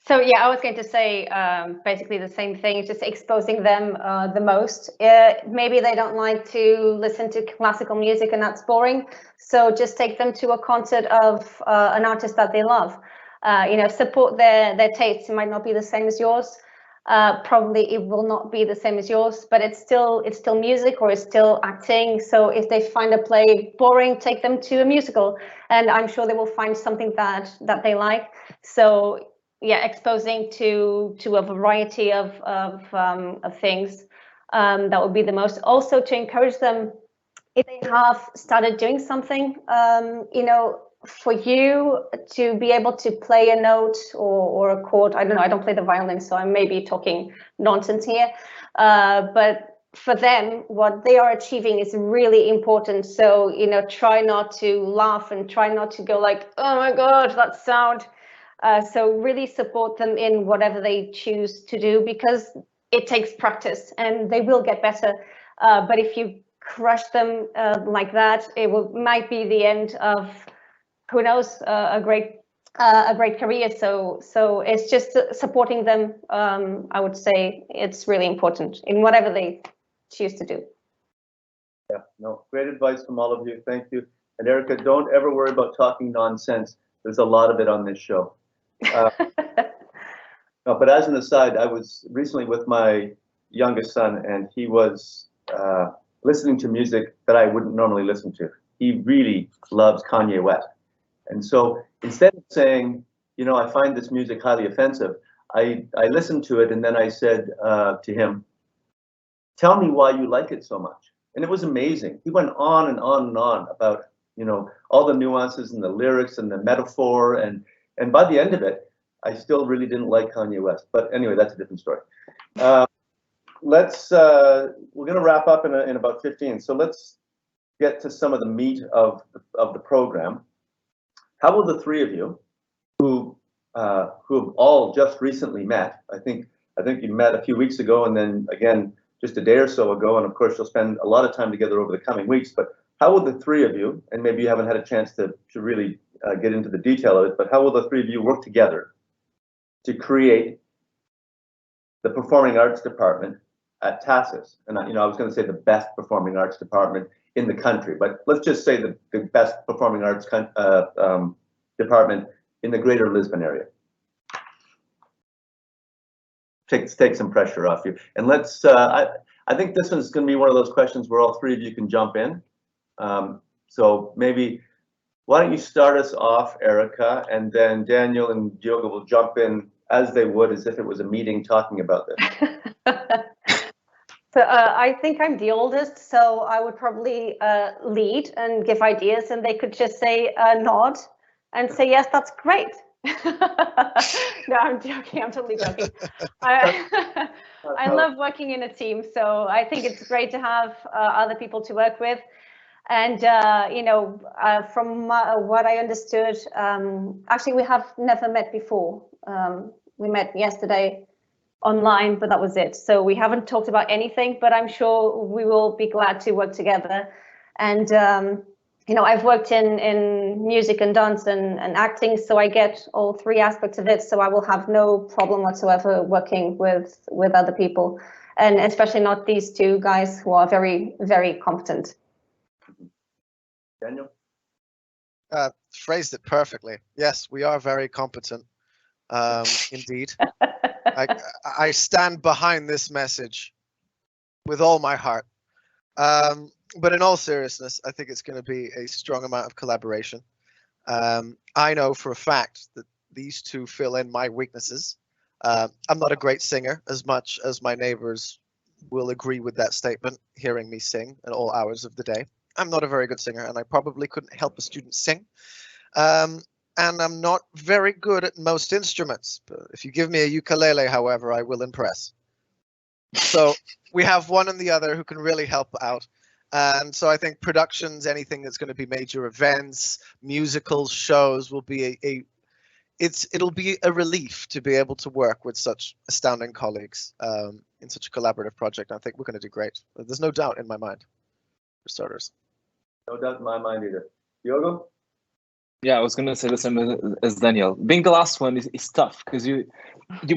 So yeah, I was going to say basically the same thing, just exposing them the most. Maybe they don't like to listen to classical music and that's boring. So just take them to a concert of an artist that they love. Support their tastes. It might not be the same as yours. Probably it will not be the same as yours, but it's still music or it's still acting. So if they find a play boring, take them to a musical, and I'm sure they will find something that they like. So yeah, exposing to a variety of things, that would be the most. Also to encourage them, if they have started doing something, for you to be able to play a note or a chord. I don't know, I don't play the violin, so I may be talking nonsense here, but for them, what they are achieving is really important. So try not to laugh and try not to go like, oh my god, that sound. So really support them in whatever they choose to do, because it takes practice and they will get better. But if you crush them like that, might be the end of, who knows, a great career. So it's just supporting them. I would say it's really important in whatever they choose to do. Yeah, no, great advice from all of you. Thank you. And Erica, don't ever worry about talking nonsense. There's a lot of it on this show. No, but as an aside, I was recently with my youngest son, and he was listening to music that I wouldn't normally listen to. He really loves Kanye West. And so instead of saying, I find this music highly offensive, I listened to it, and then I said to him, tell me why you like it so much. And it was amazing. He went on and on and on about, all the nuances and the lyrics and the metaphor. And by the end of it, I still really didn't like Kanye West. But anyway, that's a different story. We're going to wrap up in about 15. So let's get to some of the meat of the program. How will the three of you, who have all just recently met, I think you met a few weeks ago, and then again just a day or so ago, and of course you'll spend a lot of time together over the coming weeks, but how will the three of you, and maybe you haven't had a chance to really get into the detail of it, but how will the three of you work together to create the performing arts department at TASIS? And I was going to say the best performing arts department in the country, but let's just say the best performing arts department in the greater Lisbon area. Take some pressure off you. And let's, I think this is going to be one of those questions where all three of you can jump in. So maybe, why don't you start us off, Erica, and then Daniel and Diogo will jump in as they would, as if it was a meeting talking about this. So I think I'm the oldest, so I would probably lead and give ideas, and they could just say nod and say, yes, that's great. No, I'm joking. I'm totally joking. I love working in a team, so I think it's great to have other people to work with. And from what I understood, actually we have never met before. We met yesterday online, but that was it. So we haven't talked about anything, but I'm sure we will be glad to work together. And I've worked in music and dance and acting, so I get all three aspects of it. So I will have no problem whatsoever working with other people, and especially not these two guys who are very, very competent. Daniel? Phrased it perfectly. Yes, we are very competent. Indeed. I stand behind this message with all my heart. But in all seriousness, I think it's going to be a strong amount of collaboration. I know for a fact that these two fill in my weaknesses. I'm not a great singer, as much as my neighbors will agree with that statement, hearing me sing at all hours of the day. I'm not a very good singer, and I probably couldn't help a student sing. And I'm not very good at most instruments. But if you give me a ukulele, however, I will impress. So we have one and the other who can really help out. And so I think productions, anything that's going to be major events, musicals, shows, will be it'll be a relief to be able to work with such astounding colleagues in such a collaborative project. I think we're going to do great. There's no doubt in my mind, for starters. No doubt in my mind either. Diogo? Yeah, I was gonna say the same as Daniel. Being the last one is tough because you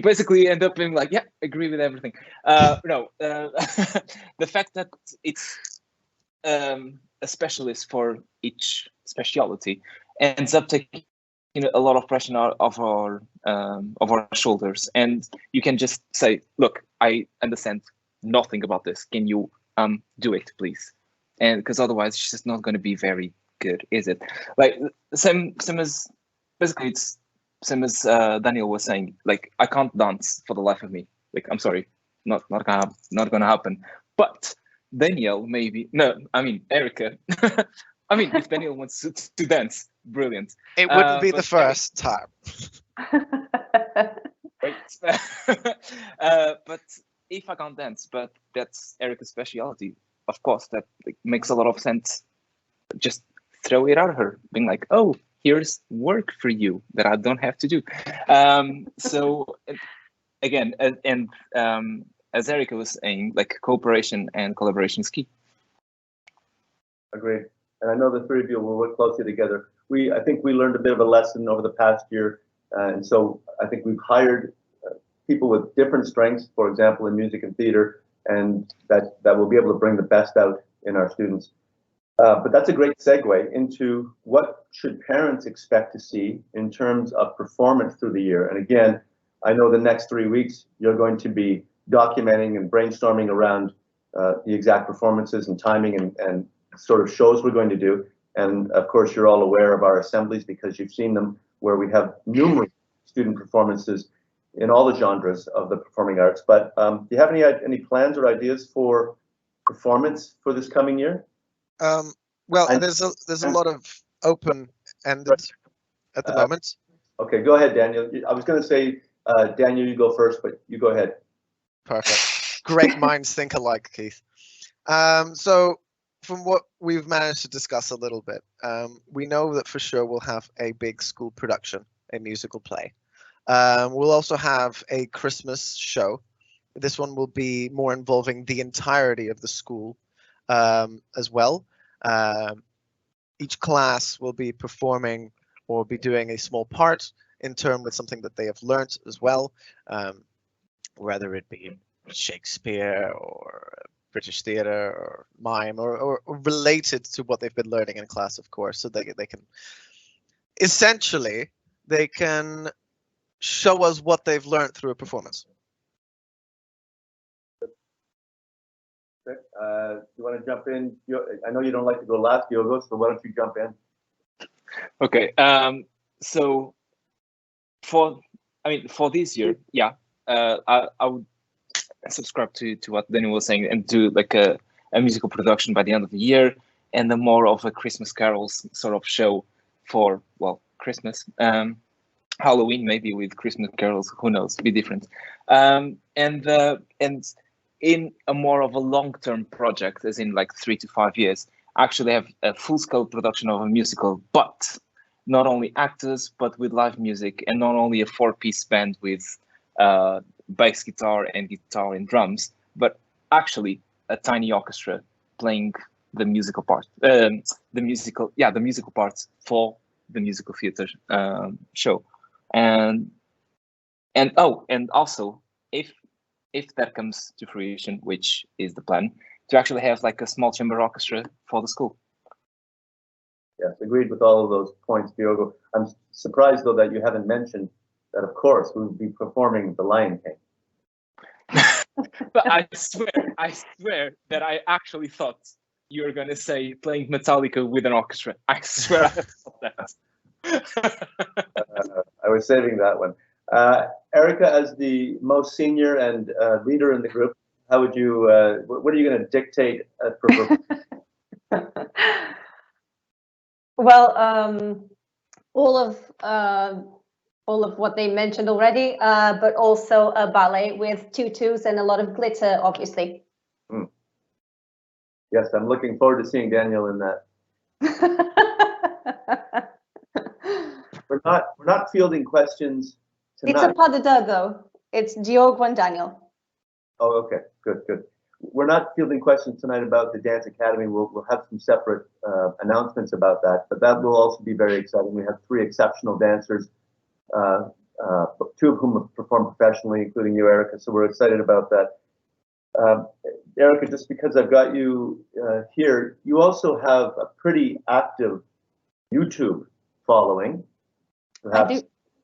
basically end up being like, yeah, agree with everything. No, the fact that it's a specialist for each specialty ends up taking a lot of pressure out of our shoulders, and you can just say, look, I understand nothing about this. Can you do it, please? And because otherwise, it's just not going to be very good, is it? Like same as basically it's same as Daniel was saying. Like I can't dance for the life of me. Like I'm sorry, not gonna happen. But Daniel maybe Erica. I mean, if Daniel wants to dance, brilliant. It wouldn't be the first time. Wait. But if I can't dance, but that's Erica's specialty, of course, that makes a lot of sense. Just throw it at her, being like, oh, here's work for you that I don't have to do. So again, as Erica was saying, like cooperation and collaboration is key. Agreed. And I know the three of you will work closely together. I think we learned a bit of a lesson over the past year. And so I think we've hired people with different strengths, for example, in music and theater, and that will be able to bring the best out in our students. But that's a great segue into what should parents expect to see in terms of performance through the year. And again, I know the next 3 weeks, you're going to be documenting and brainstorming around the exact performances and timing and sort of shows we're going to do. And of course, you're all aware of our assemblies because you've seen them, where we have numerous student performances in all the genres of the performing arts. But do you have any plans or ideas for performance for this coming year? Well, there's a lot of open-ended at the moment. Okay, go ahead, Daniel. I was going to say, Daniel, you go first, but you go ahead. Perfect. Great minds think alike, Keith. So from what we've managed to discuss a little bit, we know that for sure we'll have a big school production, a musical play. We'll also have a Christmas show. This one will be more involving the entirety of the school as well. Each class will be performing or be doing a small part in turn with something that they have learned as well, whether it be Shakespeare or British theatre or mime or related to what they've been learning in class, of course, so they can essentially show us what they've learned through a performance. Okay. You want to jump in? I know you don't like to go last, Diogo, so why don't you jump in? Okay. So for this year, yeah, I would subscribe to what Daniel was saying and do like a musical production by the end of the year and a more of a Christmas carols sort of show for, well, Christmas. Halloween maybe with Christmas carols, who knows, be different. And in a more of a long-term project, as in like 3 to 5 years, actually have a full-scale production of a musical, but not only actors, but with live music, and not only a 4-piece band with bass guitar and drums, but actually a tiny orchestra playing the musical part, the musical parts for the musical theater show, and also if that comes to fruition, which is the plan, to actually have like a small chamber orchestra for the school. Yes, agreed with all of those points, Diogo. I'm surprised though that you haven't mentioned that, of course, we will be performing The Lion King. But I swear that I actually thought you were going to say playing Metallica with an orchestra. I swear I thought that. I was saving that one. Erica, as the most senior and leader in the group, how would you? What are you going to dictate for? Well, all of what they mentioned already, but also a ballet with tutus and a lot of glitter, obviously. Yes, I'm looking forward to seeing Daniel in that. We're not fielding questions tonight. It's a pas de deux, though. It's Diogo and Daniel. Oh, okay, good, good. We're not fielding questions tonight about the Dance Academy. We'll have some separate announcements about that, but that will also be very exciting. We have 3 exceptional dancers, 2 of whom have performed professionally, including you, Erica, so we're excited about that. Erica, just because I've got you here, you also have a pretty active YouTube following,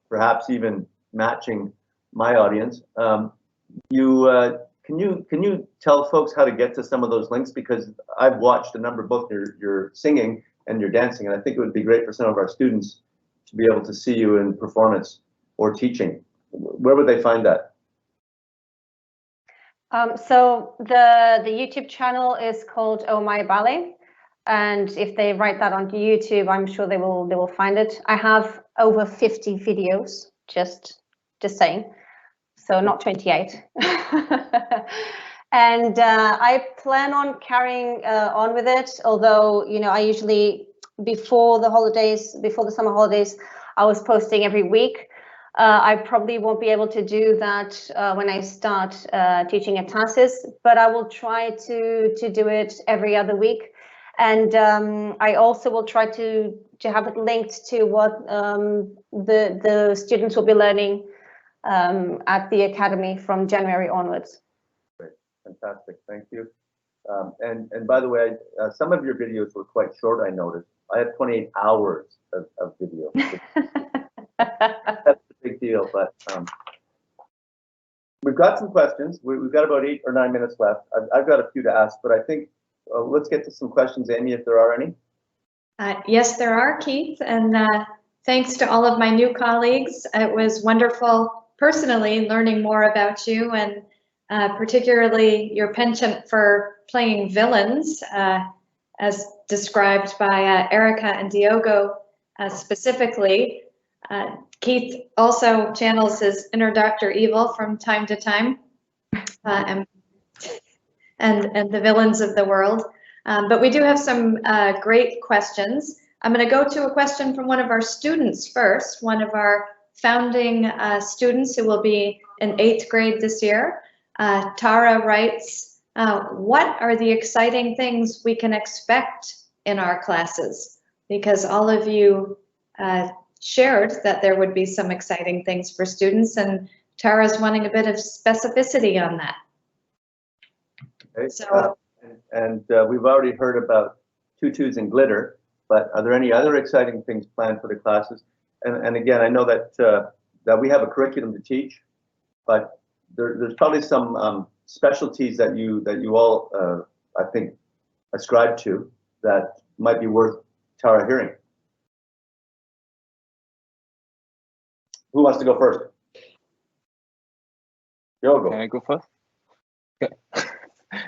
perhaps even matching my audience. Can you tell folks how to get to some of those links? Because I've watched a number of both your singing and your dancing, and I think it would be great for some of our students to be able to see you in performance or teaching. Where would they find that? So the YouTube channel is called Oh My Ballet, and if they write that onto YouTube, I'm sure they will find it. I have over 50 videos, just saying. So not 28. And I plan on carrying on with it, although, you know, I usually, before the summer holidays, I was posting every week. I probably won't be able to do that when I start teaching at TASIS, but I will try to do it every other week. And I also will try to have it linked to what the students will be learning at the Academy from January onwards. Great, fantastic, thank you. And by the way, some of your videos were quite short, I noticed. I have 28 hours of video. That's a big deal, but we've got some questions. We've got about 8 or 9 minutes left. I've got a few to ask, but I think let's get to some questions, Amy, if there are any. Yes, there are, Keith, and thanks to all of my new colleagues. It was wonderful personally learning more about you, and particularly your penchant for playing villains, as described by Erica and Diogo specifically. Keith also channels his inner Dr. Evil from time to time, and the villains of the world. But we do have some great questions. I'm going to go to a question from one of our students first, one of our founding students who will be in 8th grade this year. Tara writes, what are the exciting things we can expect in our classes? Because all of you shared that there would be some exciting things for students, and Tara's wanting a bit of specificity on that. Okay. So, we've already heard about tutus and glitter, but are there any other exciting things planned for the classes? And again, I know that that we have a curriculum to teach, but there's probably some specialties that you all I think ascribe to that might be worth Tara hearing. Who wants to go first? Diogo. Can I go first? Okay.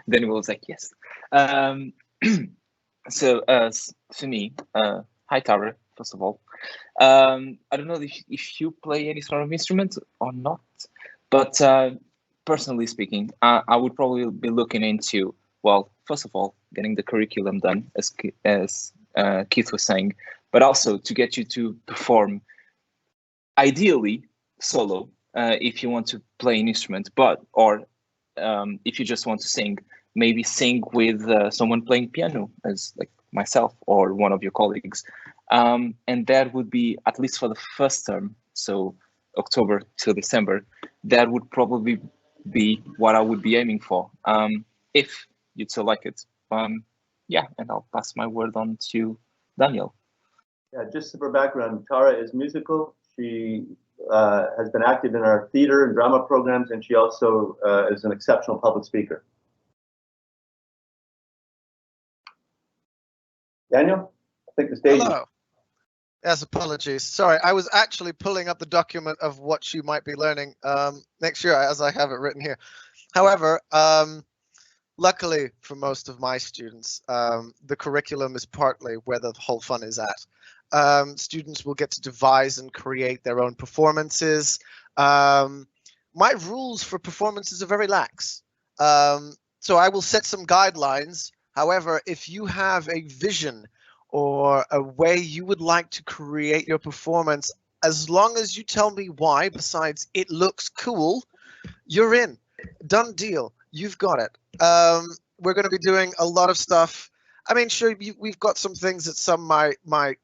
Then we'll say yes. So to me, hi Tara, first of all. I don't know if you play any sort of instrument or not, but personally speaking, I would probably be looking into, well, first of all, getting the curriculum done, as Keith was saying, but also to get you to perform, ideally solo, if you want to play an instrument, or if you just want to sing, maybe sing with someone playing piano, as like myself or one of your colleagues. And that would be, at least for the first term, so October till December, that would probably be what I would be aiming for, if you'd so like it. Yeah, and I'll pass my word on to Daniel. Yeah, just for background, Tara is musical. She has been active in our theater and drama programs, and she also is an exceptional public speaker. Daniel, I think the stage. Hello. Yes, apologies. Sorry, I was actually pulling up the document of what you might be learning next year, as I have it written here. However, luckily for most of my students, the curriculum is partly where the whole fun is at. Students will get to devise and create their own performances. My rules for performances are very lax. So I will set some guidelines, However, if you have a vision or a way you would like to create your performance, as long as you tell me why, besides it looks cool, you're in. Done deal. You've got it. We're going to be doing a lot of stuff. I mean, sure, we've got some things that some might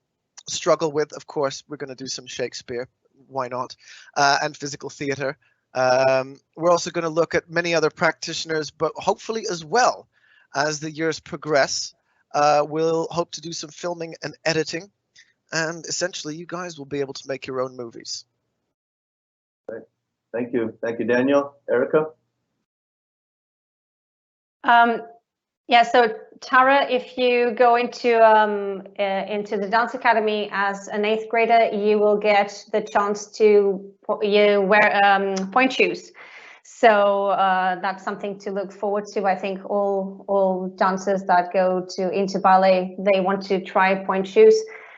struggle with. Of course, we're going to do some Shakespeare. Why not? And physical theater. We're also going to look at many other practitioners, but hopefully as well, as the years progress, we'll hope to do some filming and editing. And essentially, you guys will be able to make your own movies. Great. Thank you. Thank you, Daniel. Erica? Yeah, so Tara, if you go into the dance academy as an 8th grader, you will get the chance to wear point shoes. So that's something to look forward to. I think all dancers that go into ballet, they want to try point shoes.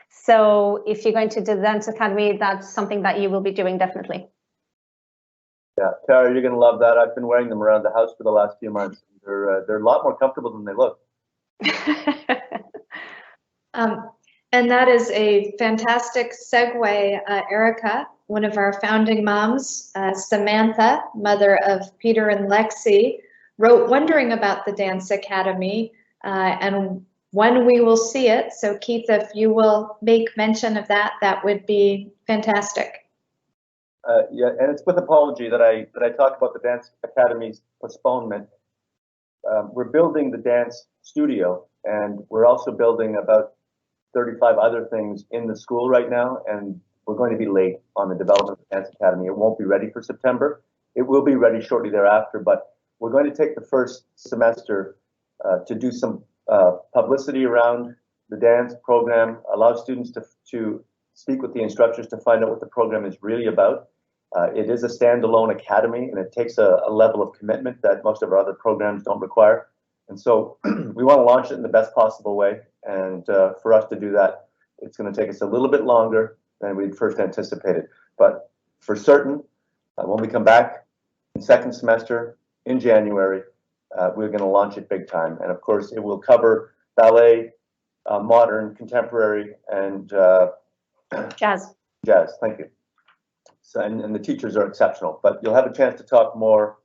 So if you're going to the dance academy, that's something that you will be doing definitely. Yeah, Tara, you're going to love that. I've been wearing them around the house for the last few months. They're a lot more comfortable than they look. And that is a fantastic segue, Erica, one of our founding moms, Samantha, mother of Peter and Lexi, wrote wondering about the Dance Academy and when we will see it. So Keith, if you will make mention of that, that would be fantastic. Yeah, and it's with apology that I talk about the Dance Academy's postponement. We're building the dance studio, and we're also building about 35 other things in the school right now, and we're going to be late on the development of the Dance Academy. It won't be ready for September. It will be ready shortly thereafter, but we're going to take the first semester to do some publicity around the dance program, allow students to speak with the instructors to find out what the program is really about. It is a standalone academy, and it takes a level of commitment that most of our other programs don't require. And so we want to launch it in the best possible way. And for us to do that, it's going to take us a little bit longer than we'd first anticipated. But for certain, when we come back in second semester in January, we're going to launch it big time. And of course, it will cover ballet, modern, contemporary, and Jazz. Jazz. Thank you. So, and the teachers are exceptional, but you'll have a chance to talk more,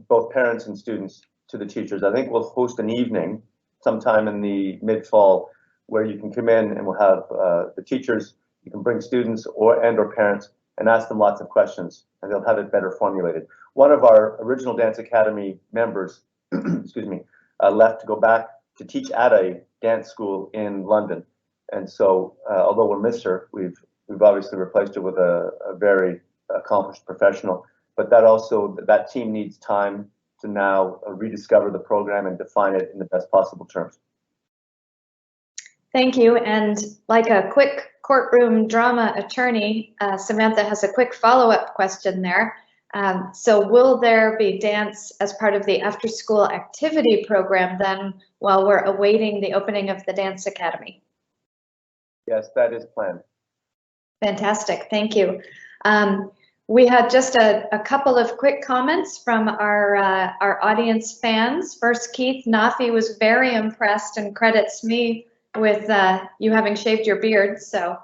both parents and students, to the teachers. I think we'll host an evening sometime in the mid-fall where you can come in and we'll have the teachers, you can bring students or parents and ask them lots of questions, and they'll have it better formulated. One of our original Dance Academy members, excuse me, left to go back to teach at a dance school in London. And so, although we'll miss her, we've obviously replaced her with a very accomplished professional. But that team needs time to now rediscover the program and define it in the best possible terms. Thank you. And like a quick courtroom drama attorney, Samantha has a quick follow-up question there. So will there be dance as part of the after-school activity program then while we're awaiting the opening of the Dance Academy? Yes, that is planned. Fantastic, thank you. We had just a couple of quick comments from our audience fans. First, Keith Nafi was very impressed and credits me with you having shaved your beard. So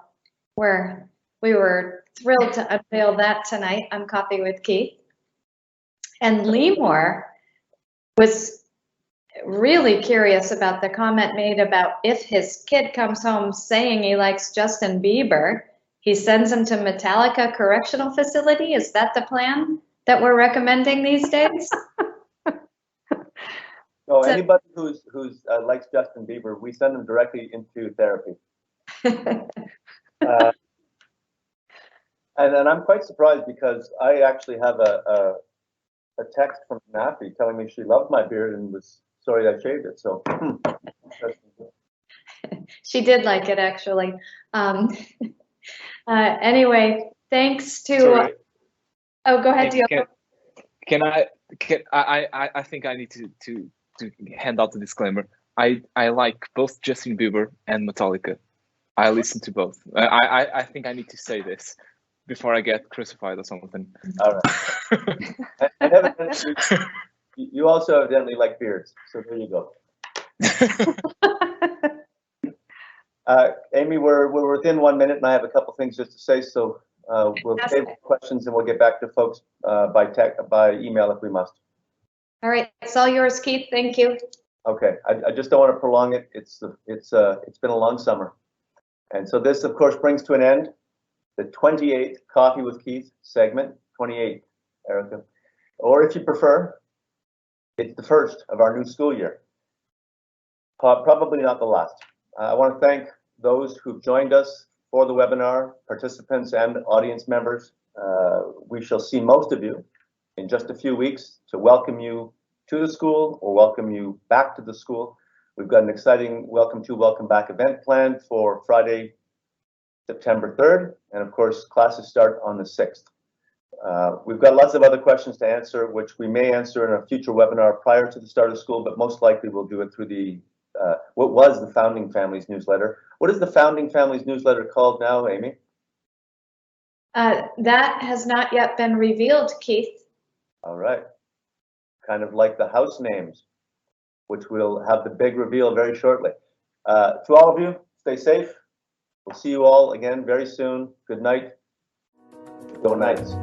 we were thrilled to unveil that tonight on Coffee with Keith. And Lemore was really curious about the comment made about if his kid comes home saying he likes Justin Bieber, he sends him to Metallica Correctional Facility. Is that the plan that we're recommending these days? No, anybody who's likes Justin Bieber, we send them directly into therapy. And I'm quite surprised because I actually have a text from Nafi telling me she loved my beard and was sorry I shaved it. So she did like it actually. Anyway, thanks to. Oh, go ahead, Diogo. I think I need to hand out the disclaimer. I like both Justin Bieber and Metallica. I listen to both. I think I need to say this before I get crucified or something. All right. And evidently, you also evidently like beards, so there you go. Amy, we're within 1 minute, and I have a couple things just to say. So we'll save questions, and we'll get back to folks by email if we must. All right, it's all yours, Keith. Thank you. Okay, I just don't want to prolong it. It's been a long summer, and so this, of course, brings to an end the 28th Coffee with Keith segment. 28, Erica, or if you prefer, it's the first of our new school year. Probably not the last. I want to thank those who've joined us for the webinar, participants and audience members. We shall see most of you in just a few weeks to welcome you to the school or welcome you back to the school. We've got an exciting welcome to, welcome back event planned for Friday, September 3rd. And of course, classes start on the 6th. We've got lots of other questions to answer, which we may answer in a future webinar prior to the start of school, but most likely we'll do it through the what was the Founding Families newsletter. What is the Founding Families newsletter called now, Amy? That has not yet been revealed, Keith. All right. Kind of like the house names, which we'll have the big reveal very shortly. To all of you, stay safe. We'll see you all again very soon. Good night. Go Knights.